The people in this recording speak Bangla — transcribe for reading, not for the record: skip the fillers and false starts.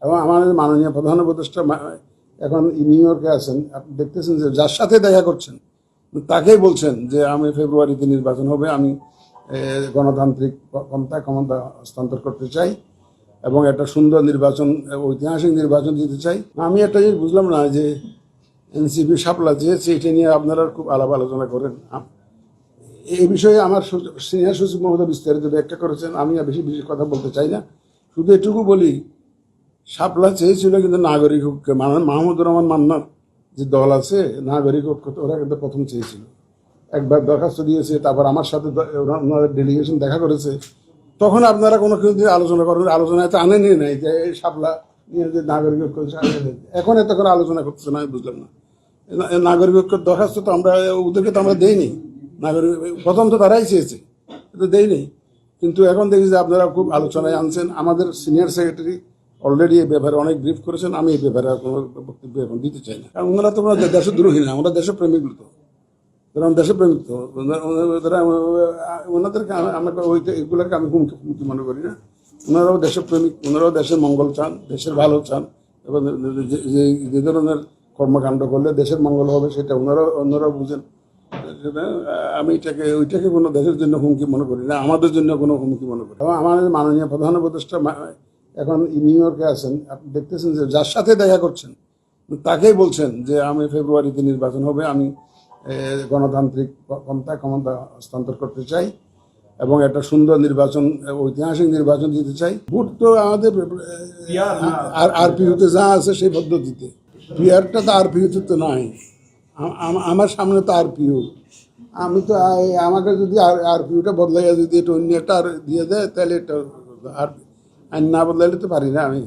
এবং আমাদের মাননীয় প্রধান উপদেষ্টা এখন নিউ ইয়র্কে আছেন, আপনি দেখতেছেন যে যার সাথে দেখা করছেন তাকেই বলছেন যে আমি ফেব্রুয়ারিতে নির্বাচন হবে, আমি গণতান্ত্রিক ক্ষমতা হস্তান্তর করতে চাই এবং একটা সুন্দর নির্বাচন, ঐতিহাসিক নির্বাচন দিতে চাই। আমি একটা জিনিস বুঝলাম না যে এনসিপি শাপলা চেয়েছে, এটা নিয়ে আপনারা খুব আলাপ আলোচনা করেন। এই বিষয়ে আমার সিনিয়র সচিব মহোদয় বিস্তারিত ব্যাখ্যা করেছেন, আমি আর বেশি বেশি কথা বলতে চাই না। শুধু এটুকু বলি, শাপলা চেয়েছিল কিন্তু নাগরিক ঐক্য, মাহমুদুর রহমান মান্নার যে দল আছে নাগরিক ঐক্য, ওরা কিন্তু প্রথম চেয়েছিল, একবার দরখাস্ত দিয়েছে, তারপর আমার সাথে ওনাদের ডেলিগেশন দেখা করেছে। তখন আপনারা কোনো কিছু দিয়ে আলোচনা করবেন, আলোচনায় তো আনেনি নাই যে এই শাপলা নিয়ে যে নাগরিক ঐক্য, এখন এত করে আলোচনা করতেছে না, আমি বুঝলাম না। নাগরিক ঐক্যের দরখাস্ত তো আমরা ওদেরকে তো আমরা দেইনি, নাগরিক প্রথম তো তারাই চেয়েছে, তো দেইনি। কিন্তু এখন দেখি যে আপনারা খুব আলোচনায় আনছেন। আমাদের সিনিয়র সেক্রেটারি অলরেডি এই ব্যাপারে অনেক ব্রিফ করেছেন, আমি এই ব্যাপারে আর কোনো বক্তব্য এখন দিতে চাই না, কারণ ওনারা তো দেশদ্রোহী না, আমরা দেশপ্রেমিক তো, কারণ দেশপ্রেমিক তো ওনাদেরকে আমাকে এগুলোকে আমি হুমকি মনে করি না। ওনারাও দেশপ্রেমিক, ওনারাও দেশের মঙ্গল চান, দেশের ভালো চান, এবং যে ধরনের কর্মকাণ্ড করলে দেশের মঙ্গল হবে সেটা ওনারাও বুঝেন। আমি ওইটাকে কোনো দেশের জন্য হুমকি মনে করি না, আমাদের জন্য কোনো হুমকি মনে করি। এবং আমাদের মাননীয় প্রধান উপদেষ্টা এখন নিউ ইয়র্কে আছেন, আপনি দেখতেছেন যে যার সাথে দেখা করছেন তাকেই বলছেন যে আমি ফেব্রুয়ারিতে নির্বাচন হবে, আমি গণতান্ত্রিক ক্ষমতা হস্তান্তর করতে চাই এবং একটা সুন্দর নির্বাচন, ঐতিহাসিক নির্বাচন দিতে চাই। ভোট তো আমাদের আরপিইউতে যা আছে সেই পদ্ধতিতে, পিআরটা তো আরপিইউতে তো নাই। আমার সামনে তো আরপিইউ, আমি তো আমাকে যদি আরপিইউটা বদলাইয়া যদি এটা অন্য একটা দিয়ে দেয় তাহলে এটা আর আইন না বদলাইলে তো পারি না আমি।